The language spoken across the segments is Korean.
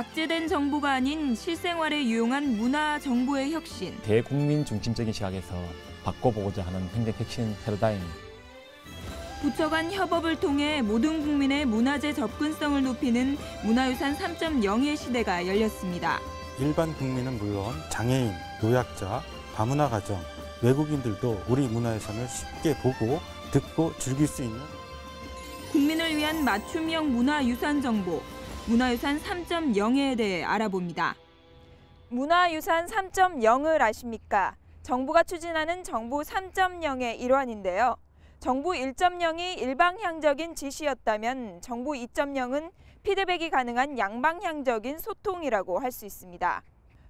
박제된 정보가 아닌 실생활에 유용한 문화 정보의 혁신. 대국민 중심적인 시각에서 바꿔보고자 하는 행정 혁신 패러다임. 부처 간 협업을 통해 모든 국민의 문화재 접근성을 높이는 문화유산 3.0의 시대가 열렸습니다. 일반 국민은 물론 장애인, 노약자, 다문화 가정, 외국인들도 우리 문화유산을 쉽게 보고 듣고 즐길 수 있는 국민을 위한 맞춤형 문화유산 정보, 문화유산 3.0에 대해 알아봅니다. 문화유산 3.0을 아십니까? 정부가 추진하는 정부 3.0의 일환인데요. 정부 1.0이 일방향적인 지시였다면 정부 2.0은 피드백이 가능한 양방향적인 소통이라고 할 수 있습니다.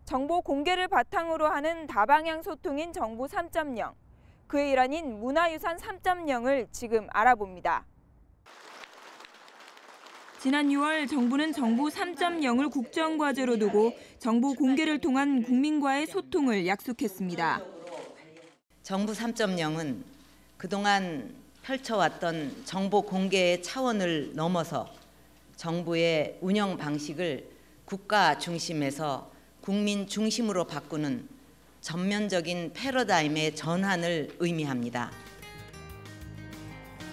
정보 공개를 바탕으로 하는 다방향 소통인 정부 3.0. 그의 일환인 문화유산 3.0을 지금 알아봅니다. 지난 6월 정부는 정부 3.0을 국정과제로 두고 정보 공개를 통한 국민과의 소통을 약속했습니다. 정부 3.0은 그동안 펼쳐왔던 정보 공개의 차원을 넘어서 정부의 운영 방식을 국가 중심에서 국민 중심으로 바꾸는 전면적인 패러다임의 전환을 의미합니다.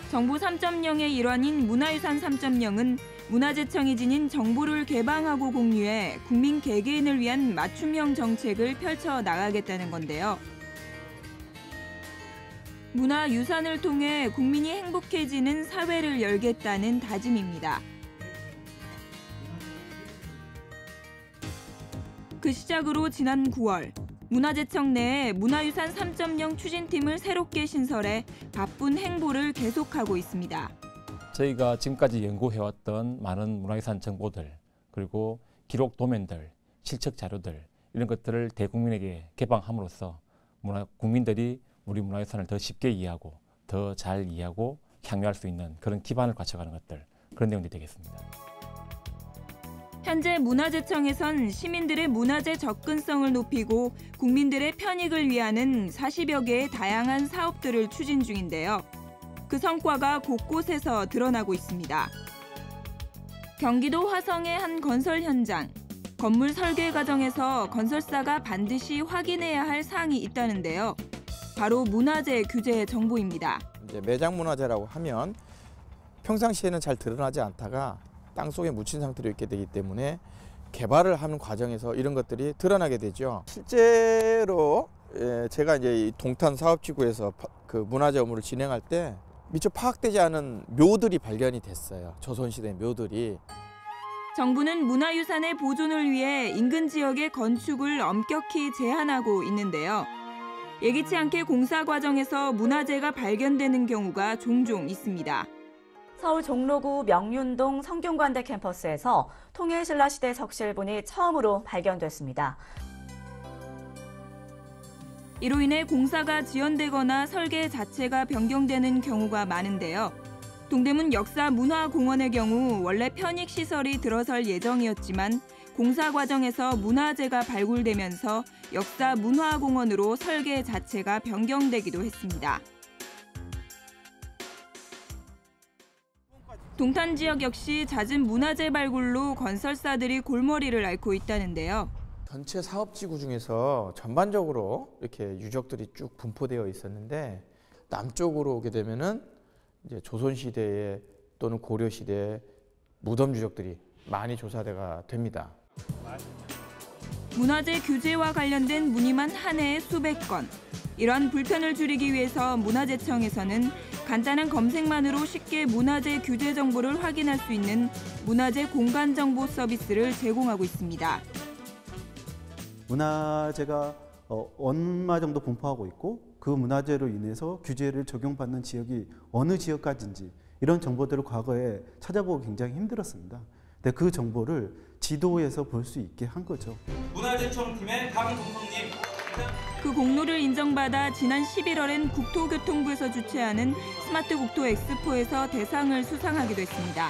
정부 3.0의 일환인 문화유산 3.0은 문화재청이 지닌 정보를 개방하고 공유해 국민 개개인을 위한 맞춤형 정책을 펼쳐 나가겠다는 건데요. 문화유산을 통해 국민이 행복해지는 사회를 열겠다는 다짐입니다. 그 시작으로 지난 9월 문화재청 내에 문화유산 3.0 추진팀을 새롭게 신설해 바쁜 행보를 계속하고 있습니다. 저희가 지금까지 연구해왔던 많은 문화유산 정보들, 그리고 기록 도면들, 실측 자료들 이런 것들을 대국민에게 개방함으로써 국민들이 우리 문화유산을 더 쉽게 이해하고 더 잘 이해하고 향유할 수 있는 그런 기반을 갖춰가는 것들, 그런 내용들이 되겠습니다. 현재 문화재청에선 시민들의 문화재 접근성을 높이고 국민들의 편익을 위하는 40여 개의 다양한 사업들을 추진 중인데요. 그 성과가 곳곳에서 드러나고 있습니다. 경기도 화성의 한 건설 현장. 건물 설계 과정에서 건설사가 반드시 확인해야 할 사항이 있다는데요. 바로 문화재 규제 정보입니다. 이제 매장 문화재라고 하면 평상시에는 잘 드러나지 않다가 땅속에 묻힌 상태로 있게 되기 때문에 개발을 하는 과정에서 이런 것들이 드러나게 되죠. 실제로 제가 이제 이 동탄 사업지구에서 그 문화재 업무를 진행할 때 미처 파악되지 않은 묘들이 발견이 됐어요. 조선시대 묘들이. 정부는 문화유산의 보존을 위해 인근 지역의 건축을 엄격히 제한하고 있는데요. 예기치 않게 공사 과정에서 문화재가 발견되는 경우가 종종 있습니다. 서울 종로구 명륜동 성균관대 캠퍼스에서 통일신라시대 적실본이 처음으로 발견됐습니다. 이로 인해 공사가 지연되거나 설계 자체가 변경되는 경우가 많은데요. 동대문 역사문화공원의 경우 원래 편익시설이 들어설 예정이었지만 공사 과정에서 문화재가 발굴되면서 역사문화공원으로 설계 자체가 변경되기도 했습니다. 동탄 지역 역시 잦은 문화재 발굴로 건설사들이 골머리를 앓고 있다는데요. 전체 사업지구 중에서 전반적으로 이렇게 유적들이 쭉 분포되어 있었는데 남쪽으로 오게 되면은 이제 조선시대에 또는 고려시대의 무덤 유적들이 많이 조사가 됩니다. 문화재 규제와 관련된 문의만 한 해에 수백 건. 이러한 불편을 줄이기 위해서 문화재청에서는 간단한 검색만으로 쉽게 문화재 규제 정보를 확인할 수 있는 문화재 공간 정보 서비스를 제공하고 있습니다. 문화재가 얼마 정도 분포하고 있고 그 문화재로 인해서 규제를 적용받는 지역이 어느 지역까지인지 이런 정보들을 과거에 찾아보기 굉장히 힘들었습니다. 근데 그 정보를 지도에서 볼 수 있게 한 거죠. 문화재청 팀의 강동성님. 그 공로를 인정받아 지난 11월엔 국토교통부에서 주최하는 스마트 국토 엑스포에서 대상을 수상하기도 했습니다.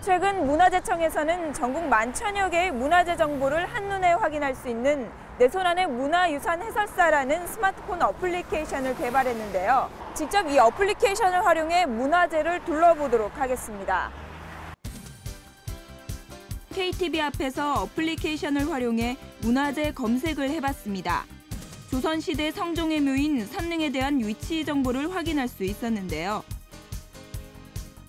최근 문화재청에서는 전국 10,000여 개의 문화재 정보를 한눈에 확인할 수 있는 내 손 안의 문화유산 해설사라는 스마트폰 어플리케이션을 개발했는데요. 직접 이 어플리케이션을 활용해 문화재를 둘러보도록 하겠습니다. KTV 앞에서 어플리케이션을 활용해 문화재 검색을 해봤습니다. 조선시대 성종의 묘인 선릉에 대한 위치 정보를 확인할 수 있었는데요.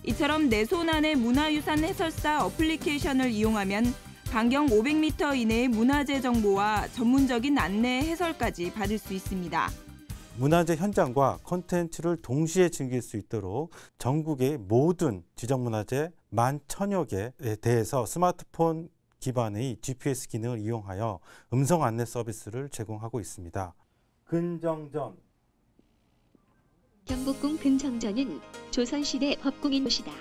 이처럼 내 손 안에 문화유산 해설사 어플리케이션을 이용하면 반경 500m 이내의 문화재 정보와 전문적인 안내 해설까지 받을 수 있습니다. 문화재 현장과 콘텐츠를 동시에 즐길 수 있도록 전국의 모든 지정문화재 11,000여 개에 대해서 스마트폰 기반의 GPS 기능을 이용하여 음성 안내 서비스를 제공하고 있습니다. 근정전 경복궁 근정전은 조선시대 법궁인 곳이다.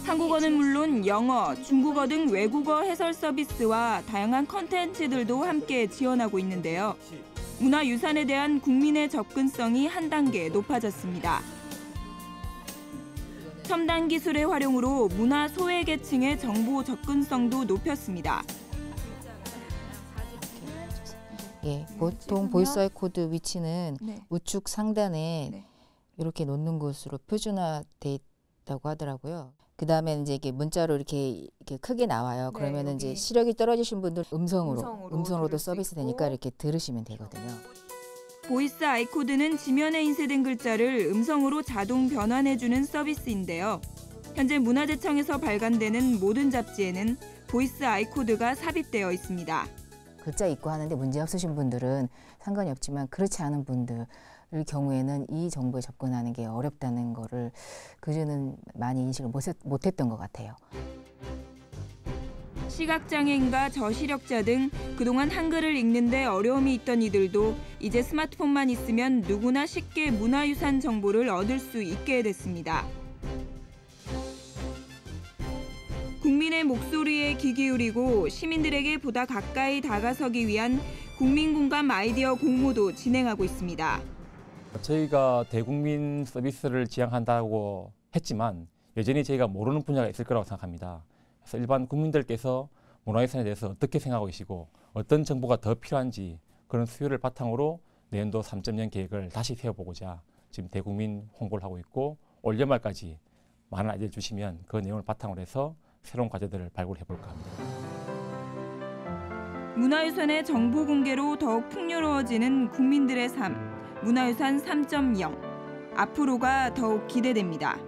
한국어는 물론 영어, 중국어 등 외국어 해설 서비스와 다양한 콘텐츠들도 함께 지원하고 있는데요. 문화유산에 대한 국민의 접근성이 한 단계 높아졌습니다. 첨단 기술의 활용으로 문화 소외계층의 정보 접근성도 높였습니다. 예, 보통 보이스 코드 위치는 우측 상단에 이렇게 놓는 곳으로 표준화돼 있다고 하더라고요. 그 다음에 이제 이게 문자로 이렇게 크게 나와요. 그러면 이제 시력이 떨어지신 분들 음성으로도 서비스 되니까 이렇게 들으시면 되거든요. 보이스 아이코드는 지면에 인쇄된 글자를 음성으로 자동 변환해주는 서비스인데요. 현재 문화재청에서 발간되는 모든 잡지에는 보이스 아이코드가 삽입되어 있습니다. 글자 읽고 하는데 문제 없으신 분들은 상관이 없지만 그렇지 않은 분들 경우에는 이 정보에 접근하는 게 어렵다는 거를 그전에는 많이 인식을 못했던 것 같아요. 시각장애인과 저시력자 등 그동안 한글을 읽는 데 어려움이 있던 이들도 이제 스마트폰만 있으면 누구나 쉽게 문화유산 정보를 얻을 수 있게 됐습니다. 국민의 목소리에 귀 기울이고 시민들에게 보다 가까이 다가서기 위한 국민공감 아이디어 공모도 진행하고 있습니다. 저희가 대국민 서비스를 지향한다고 했지만 여전히 저희가 모르는 분야가 있을 거라고 생각합니다. 그래서 일반 국민들께서 문화유산에 대해서 어떻게 생각하고 계시고 어떤 정보가 더 필요한지 그런 수요를 바탕으로 내년도 3.0 계획을 다시 세워보고자 지금 대국민 홍보를 하고 있고 올 연말까지 많은 아이디어를 주시면 그 내용을 바탕으로 해서 새로운 과제들을 발굴해 볼까 합니다. 문화유산의 정보 공개로 더욱 풍요로워지는 국민들의 삶, 문화유산 3.0. 앞으로가 더욱 기대됩니다.